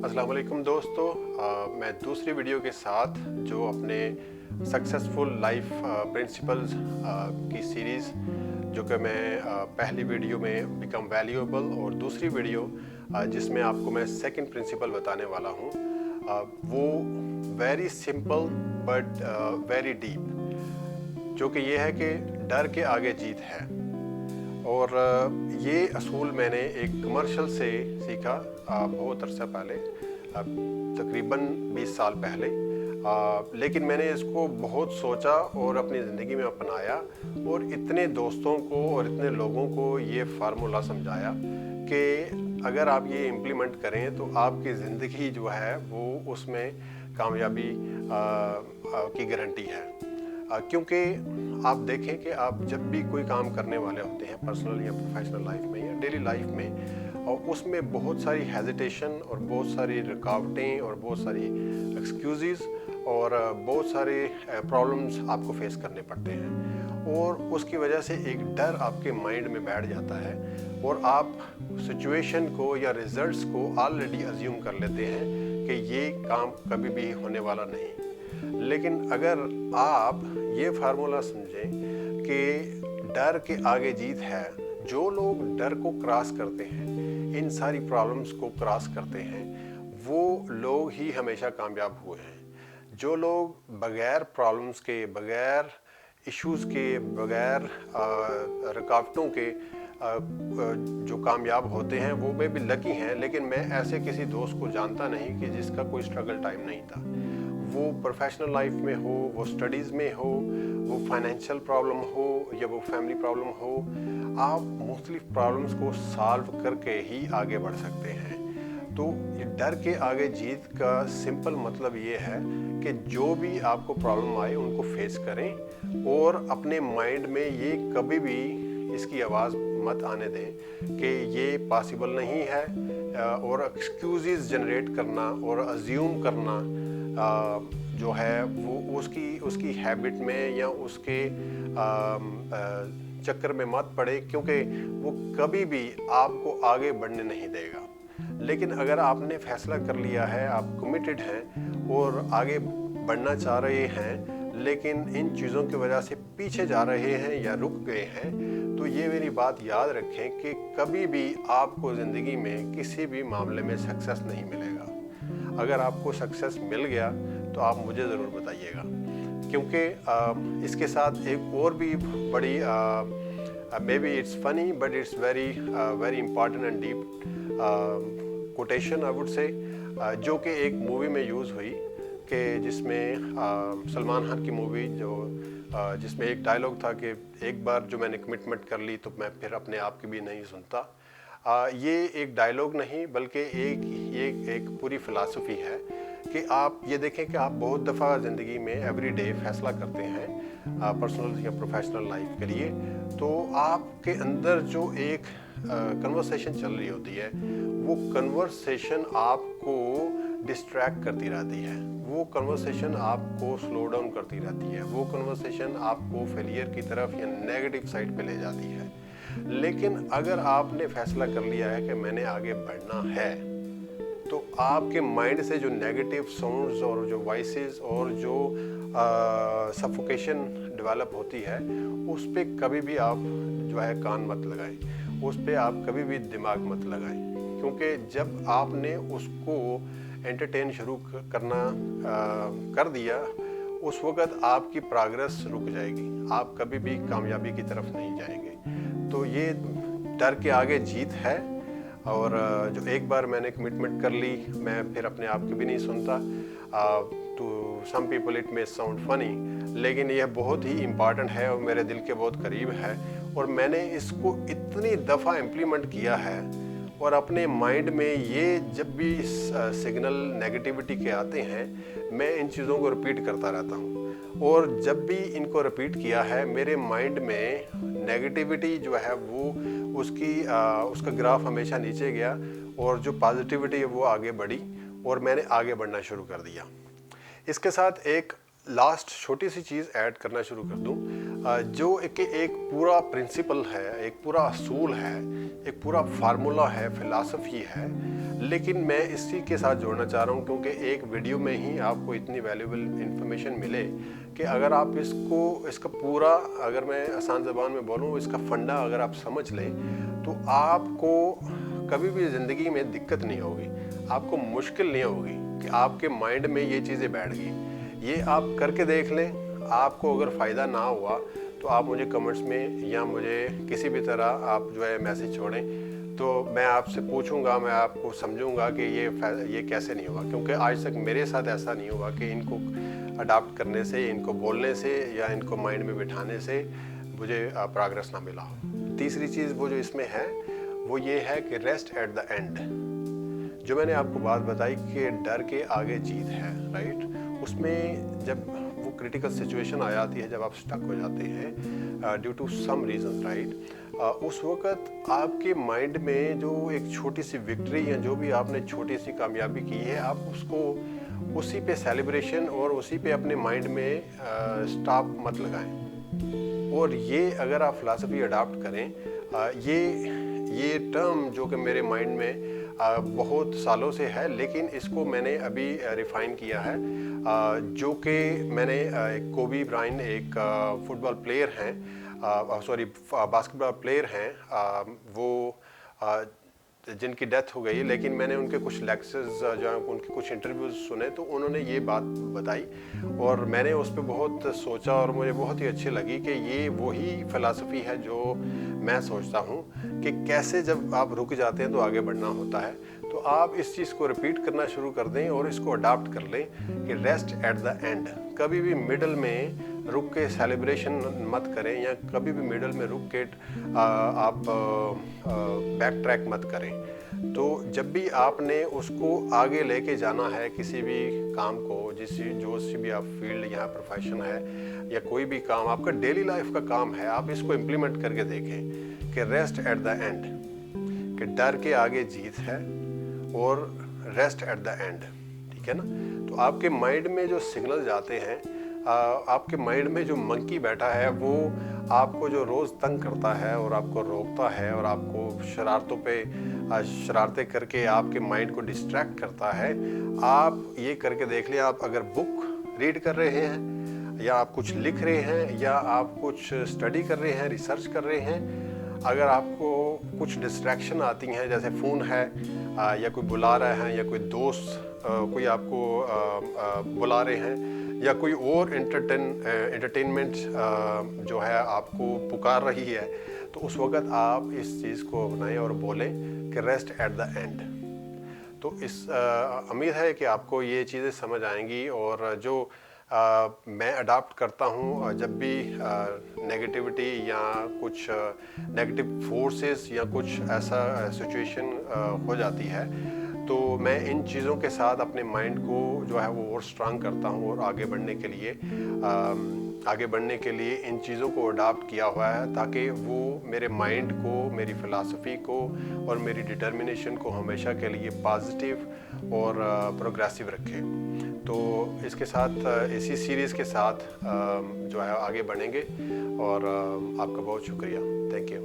अस्सलाम वालेकुम दोस्तों, मैं दूसरी वीडियो के साथ जो अपने सक्सेसफुल लाइफ प्रिंसिपल्स की सीरीज़ जो कि मैं पहली वीडियो में बिकम वैल्यूएबल और दूसरी वीडियो जिसमें आपको मैं सेकंड प्रिंसिपल बताने वाला हूँ, वो very simple but very deep, जो कि ये है कि डर के आगे जीत है। और ये असूल मैंने एक कमर्शियल से सीखा बहुत अरसा पहले, तकरीबन 20 साल पहले। लेकिन मैंने इसको बहुत सोचा और अपनी ज़िंदगी में अपनाया और इतने दोस्तों को और इतने लोगों को ये फार्मूला समझाया कि अगर आप ये इम्प्लीमेंट करें तो आपकी ज़िंदगी जो है वो उसमें कामयाबी की गारंटी है। क्योंकि आप देखें कि आप जब भी कोई काम करने वाले होते हैं पर्सनल या प्रोफेशनल लाइफ में या डेली लाइफ में, और उसमें बहुत सारी हेजिटेशन और बहुत सारी रुकावटें और बहुत सारी एक्सक्यूज़ और बहुत सारे प्रॉब्लम्स आपको फेस करने पड़ते हैं, और उसकी वजह से एक डर आपके माइंड में बैठ जाता है और आप सिचुएशन को या रिज़ल्ट्स को ऑलरेडी अज्यूम कर लेते हैं कि ये काम कभी भी होने वाला नहीं। लेकिन अगर आप ये फार्मूला समझें कि डर के आगे जीत है, जो लोग डर को क्रॉस करते हैं, इन सारी प्रॉब्लम्स को क्रॉस करते हैं, वो लोग ही हमेशा कामयाब हुए हैं। जो लोग बग़ैर प्रॉब्लम्स के, बग़ैर इश्यूज़ के, बग़ैर रुकावटों के जो कामयाब होते हैं वो में भी लकी हैं। लेकिन मैं ऐसे किसी दोस्त को जानता नहीं कि जिसका कोई स्ट्रगल टाइम नहीं था, वो प्रोफेशनल लाइफ में हो, वो स्टडीज़ में हो, वो फाइनेंशियल प्रॉब्लम हो या वो फैमिली प्रॉब्लम हो, आप मुख्तलिफ प्रॉब्लम्स को सॉल्व करके ही आगे बढ़ सकते हैं। तो ये डर के आगे जीत का सिंपल मतलब ये है कि जो भी आपको प्रॉब्लम आए उनको फेस करें और अपने माइंड में ये कभी भी इसकी आवाज़ मत आने दें कि ये पॉसिबल नहीं है, और एक्सक्यूज़ जनरेट करना और अज्यूम करना जो है वो उसकी हैबिट में या उसके चक्कर में मत पड़े, क्योंकि वो कभी भी आपको आगे बढ़ने नहीं देगा। लेकिन अगर आपने फैसला कर लिया है, आप कमिटेड हैं और आगे बढ़ना चाह रहे हैं, लेकिन इन चीज़ों की वजह से पीछे जा रहे हैं या रुक गए हैं, तो ये मेरी बात याद रखें कि कभी भी आपको ज़िंदगी में किसी भी मामले में सक्सेस नहीं मिलेगा। अगर आपको सक्सेस मिल गया तो आप मुझे ज़रूर बताइएगा, क्योंकि इसके साथ एक और भी बड़ी may be it's funny but it's very important and deep quotation I would say, जो कि एक मूवी में यूज़ हुई कि जिसमें सलमान खान की मूवी जिसमें एक डायलॉग था कि एक बार जो मैंने कमिटमेंट कर ली तो मैं फिर अपने आप की भी नहीं सुनता। ये एक डायलॉग नहीं बल्कि एक पूरी फ़िलासफ़ी है कि आप ये देखें कि आप बहुत दफ़ा ज़िंदगी में एवरी डे फैसला करते हैं पर्सनल या प्रोफेशनल लाइफ के लिए, तो आपके अंदर जो एक कन्वर्सेशन चल रही होती है, वो कन्वर्सेशन आपको डिस्ट्रैक्ट करती रहती है, वो कन्वर्सेशन आपको स्लो डाउन करती रहती है, वो कन्वर्सेशन आपको फेलियर की तरफ या नेगेटिव साइड पे ले जाती है। लेकिन अगर आपने फैसला कर लिया है कि मैंने आगे बढ़ना है, तो आपके माइंड से जो नेगेटिव साउंड्स और जो वॉइसेस और जो सफोकेशन डेवलप होती है, उस पर कभी भी आप जो है कान मत लगाएं, उस पर आप कभी भी दिमाग मत लगाएं, क्योंकि जब आपने उसको एंटरटेन शुरू करना कर दिया, उस वक़्त आपकी प्रोग्रेस रुक जाएगी, आप कभी भी कामयाबी की तरफ नहीं जाएंगे। तो ये डर के आगे जीत है, और जो एक बार मैंने कमिटमेंट कर ली, मैं फिर अपने आप की भी नहीं सुनता। तो some people it may sound funny, लेकिन यह बहुत ही इम्पॉर्टेंट है और मेरे दिल के बहुत करीब है, और मैंने इसको इतनी दफ़ा इम्प्लीमेंट किया है और अपने माइंड में ये जब भी सिग्नल नेगेटिविटी के आते हैं, मैं इन चीज़ों को रिपीट करता रहता हूँ, और जब भी इनको रिपीट किया है मेरे माइंड में नेगेटिविटी जो है वो उसका ग्राफ हमेशा नीचे गया, और जो पॉजिटिविटी है वो आगे बढ़ी और मैंने आगे बढ़ना शुरू कर दिया। इसके साथ एक लास्ट छोटी सी चीज़ ऐड करना शुरू कर दूं, जो एक पूरा प्रिंसिपल है, एक पूरा असूल है, एक पूरा फार्मूला है, फ़िलासफ़ी है, लेकिन मैं इसी के साथ जोड़ना चाह रहा हूँ क्योंकि एक वीडियो में ही आपको इतनी वैल्यूएबल इन्फॉर्मेशन मिले कि अगर आप इसका पूरा, अगर मैं आसान ज़बान में बोलूँ, इसका फंडा अगर आप समझ लें तो आपको कभी भी ज़िंदगी में दिक्कत नहीं होगी, आपको मुश्किल नहीं होगी कि आपके माइंड में ये चीज़ें बैठ गई। ये आप करके देख लें। आपको अगर फ़ायदा ना हुआ तो आप मुझे कमेंट्स में या मुझे किसी भी तरह आप जो है मैसेज छोड़ें, तो मैं आपसे पूछूंगा, मैं आपको समझूंगा कि ये कैसे नहीं हुआ, क्योंकि आज तक मेरे साथ ऐसा नहीं हुआ कि इनको अडाप्ट करने से, इनको बोलने से या इनको माइंड में बिठाने से मुझे प्रोग्रेस ना मिला हो। तीसरी चीज़ वो जो इसमें है वो ये है कि रेस्ट एट द एंड। जो मैंने आपको बात बताई कि डर के आगे जीत है, राइट, उसमें जब वो क्रिटिकल सिचुएशन आ जाती है, जब आप स्टक हो जाते हैं due to some reason, right, उस वक़्त आपके माइंड में जो एक छोटी सी विक्ट्री या जो भी आपने छोटी सी कामयाबी की है, आप उसको उसी पे सेलिब्रेशन और उसी पे अपने माइंड में स्टॉप मत लगाएं। और ये अगर आप फ़िलासफ़ी अडाप्ट करें, ये टर्म जो कि मेरे माइंड में बहुत सालों से है, लेकिन इसको मैंने अभी रिफ़ाइन किया है, जो कि मैंने कोबी ब्रायंट एक फुटबॉल प्लेयर हैं, बास्केटबॉल प्लेयर हैं, वो जिनकी डेथ हो गई, लेकिन मैंने उनके कुछ लेक्चर्स जो हैं, उनके कुछ इंटरव्यूज़ सुने तो उन्होंने ये बात बताई और मैंने उस पर बहुत सोचा और मुझे बहुत ही अच्छी लगी कि ये वही फ़िलासफ़ी है जो मैं सोचता हूँ कि कैसे जब आप रुक जाते हैं तो आगे बढ़ना होता है। तो आप इस चीज़ को रिपीट करना शुरू कर दें और इसको अडाप्ट कर लें कि रेस्ट एट द एंड। कभी भी मिडल में रुक के सेलिब्रेशन मत करें या कभी भी मिडल में रुक के आप बैक ट्रैक मत करें। तो जब भी आपने उसको आगे लेके जाना है, किसी भी काम को, जो सी भी आप फील्ड या प्रोफेशन है या कोई भी काम आपका डेली लाइफ का काम है, आप इसको इम्प्लीमेंट करके देखें कि रेस्ट एट द एंड, कि डर के आगे जीत है और रेस्ट एट द एंड, ठीक है ना। तो आपके माइंड में जो सिग्नल जाते हैं, आपके माइंड में जो मंकी बैठा है वो आपको जो रोज़ तंग करता है और आपको रोकता है और आपको शरारतें करके आपके माइंड को डिस्ट्रैक्ट करता है, आप ये करके देख लें। आप अगर बुक रीड कर रहे हैं या आप कुछ लिख रहे हैं या आप कुछ स्टडी कर रहे हैं, रिसर्च कर रहे हैं, अगर आपको कुछ डिस्ट्रैक्शन आती हैं, जैसे फ़ोन है या कोई बुला रहा है या कोई दोस्त कोई आपको बुला रहे हैं या कोई और एंटरटेनमेंट जो है आपको पुकार रही है, तो उस वक़्त आप इस चीज़ को अपनाएं और बोलें कि रेस्ट एट द एंड। तो उम्मीद है कि आपको ये चीज़ें समझ आएंगी। और जो मैं अडाप्ट करता हूँ जब भी नेगेटिविटी या कुछ नेगेटिव फोर्सेस या कुछ ऐसा सिचुएशन हो जाती है, तो मैं इन चीज़ों के साथ अपने माइंड को जो है वो और स्ट्रांग करता हूँ और आगे बढ़ने के लिए इन चीज़ों को अडाप्ट किया हुआ है, ताकि वो मेरे माइंड को, मेरी फ़िलासफ़ी को और मेरी डिटर्मिनेशन को हमेशा के लिए पॉजिटिव और प्रोग्रेसिव रखे। तो इसके साथ, इसी सीरीज़ के साथ जो है आगे बढ़ेंगे और आपका बहुत शुक्रिया। Thank you.